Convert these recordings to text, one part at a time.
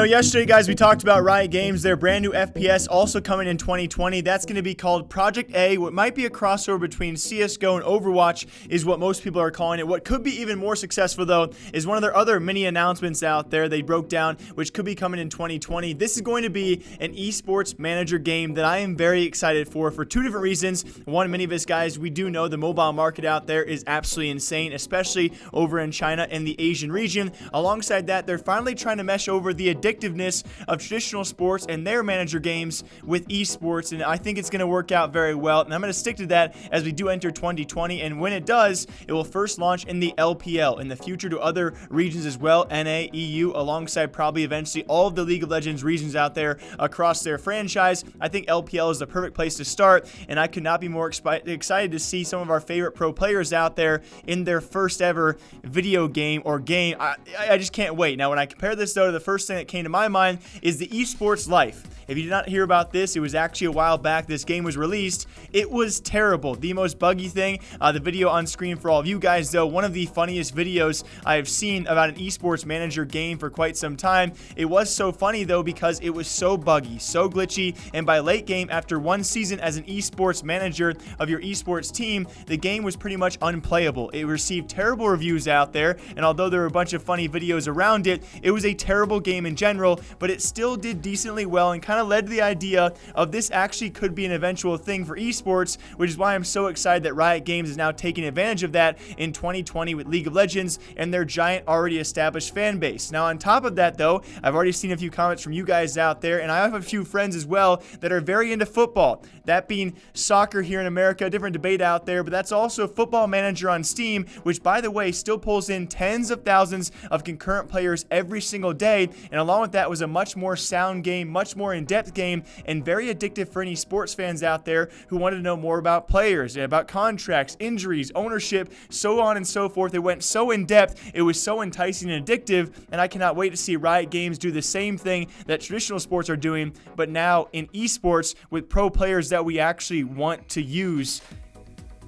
Yesterday, guys, we talked about Riot Games, their brand new FPS also coming in 2020. That's going to be called Project A. What might be a crossover between CSGO and Overwatch is what most people are calling it. What could be even more successful, though, is one of their other mini announcements out there they broke down, which could be coming in 2020. This is going to be an esports manager game that I am very excited for two different reasons. One, many of us guys, we do know the mobile market out there is absolutely insane, especially over in China and the Asian region. Alongside that, they're finally trying to mesh over the addictiveness of traditional sports and their manager games with esports, and I think it's going to work out very well, and I'm going to stick to that as we do enter 2020. And when it does, it will first launch in the LPL, in the future to other regions as well, NA, EU, alongside probably eventually all of the League of Legends regions out there across their franchise. I think LPL is the perfect place to start, and I could not be more excited to see some of our favorite pro players out there in their first ever video game or game. I just can't wait. Now, when I compare this, though, to the first thing that came to my mind is the esports life. If you did not hear about this, it was actually a while back this game was released. It was terrible. The most buggy thing, the video on screen for all of you guys, though, one of the funniest videos I have seen about an esports manager game for quite some time. It was so funny, though, because it was so buggy, so glitchy, and by late game, after one season as an esports manager of your esports team, the game was pretty much unplayable. It received terrible reviews out there, and although there were a bunch of funny videos around it, it was a terrible game in general, but it still did decently well and kind of led to the idea of this actually could be an eventual thing for esports, which is why I'm so excited that Riot Games is now taking advantage of that in 2020 with League of Legends and their giant already established fan base. Now, on top of that, though, I've already seen a few comments from you guys out there, and I have a few friends as well that are very into football, that being soccer here in America, different debate out there, but that's also Football Manager on Steam, which, by the way, still pulls in tens of thousands of concurrent players every single day, and along with that was a much more sound game, much more in-depth game, and very addictive for any sports fans out there who wanted to know more about players, about contracts, injuries, ownership, so on and so forth. It went so in-depth, it was so enticing and addictive, and I cannot wait to see Riot Games do the same thing that traditional sports are doing, but now in esports with pro players that we actually want to use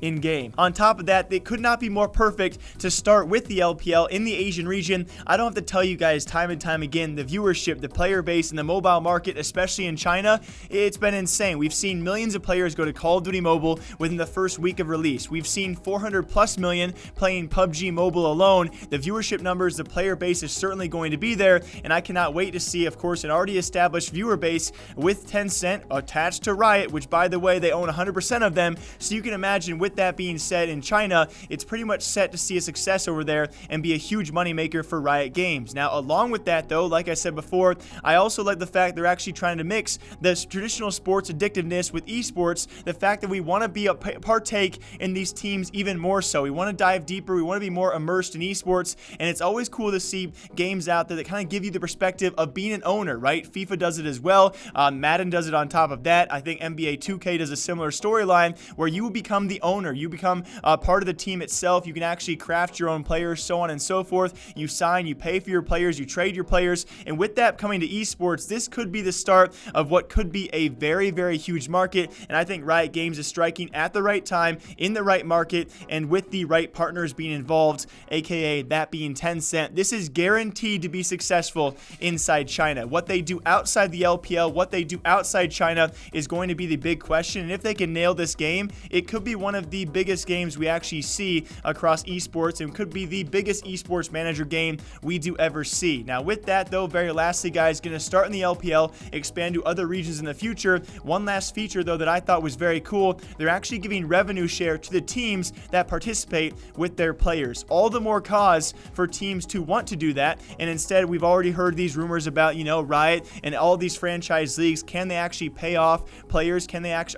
in-game. On top of that, they could not be more perfect to start with the LPL in the Asian region. I don't have to tell you guys time and time again, the viewership, the player base in the mobile market, especially in China, it's been insane. We've seen millions of players go to Call of Duty Mobile within the first week of release. We've seen 400 plus million playing PUBG Mobile alone. The viewership numbers, the player base is certainly going to be there, and I cannot wait to see, of course, an already established viewer base with Tencent attached to Riot, which, by the way, they own 100% of them, so you can imagine with that being said, in China, it's pretty much set to see a success over there and be a huge moneymaker for Riot Games. Now, along with that, though, like I said before, I also like the fact they're actually trying to mix the traditional sports addictiveness with esports, the fact that we want to be a partake in these teams even more so. We want to dive deeper, we want to be more immersed in esports, and it's always cool to see games out there that kind of give you the perspective of being an owner, right? FIFA does it as well, Madden does it on top of that. I think NBA 2K does a similar storyline where you become the owner, you become part of the team itself. You can actually craft your own players, so on and so forth. You sign, you pay for your players, you trade your players, and with that coming to esports, this could be the start of what could be a very, very huge market, and I think Riot Games is striking at the right time, in the right market, and with the right partners being involved, aka that being Tencent. This is guaranteed to be successful inside China. What they do outside the LPL, what they do outside China is going to be the big question, and if they can nail this game, it could be one of the biggest games we actually see across esports and could be the biggest esports manager game we do ever see. Now, with that, though, very lastly, guys, going to start in the LPL, expand to other regions in the future. One last feature, though, that I thought was very cool, they're actually giving revenue share to the teams that participate with their players. All the more cause for teams to want to do that, and instead, we've already heard these rumors about, Riot and all these franchise leagues. Can they actually pay off players?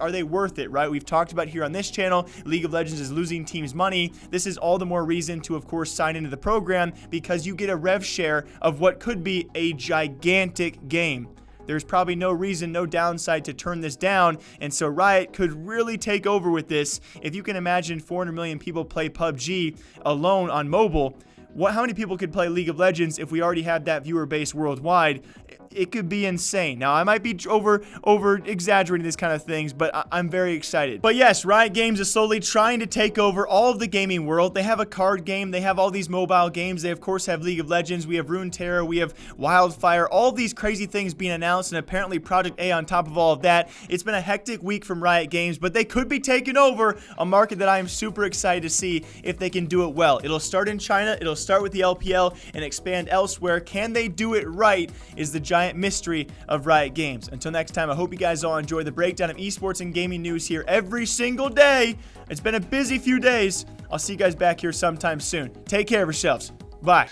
Are they worth it, right? We've talked about here on this channel, League of Legends is losing teams money. This is all the more reason to, of course, sign into the program because you get a rev share of what could be a gigantic game. There's probably no reason, no downside to turn this down, and so Riot could really take over with this. If you can imagine 400 million people play PUBG alone on mobile, how many people could play League of Legends if we already had that viewer base worldwide? It could be insane. Now, I might be over exaggerating these kind of things, but I'm very excited. But yes, Riot Games is slowly trying to take over all of the gaming world. They have a card game. They have all these mobile games. They, of course, have League of Legends. We have Runeterra. We have Wildfire. All these crazy things being announced, and apparently Project A on top of all of that. It's been a hectic week from Riot Games, but they could be taking over a market that I am super excited to see if they can do it well. It'll start in China. It'll start with the LPL and expand elsewhere. Can they do it right is the giant mystery of Riot Games. Until next time, I hope you guys all enjoy the breakdown of esports and gaming news here every single day. It's been a busy few days. I'll see you guys back here sometime soon. Take care of yourselves. Bye.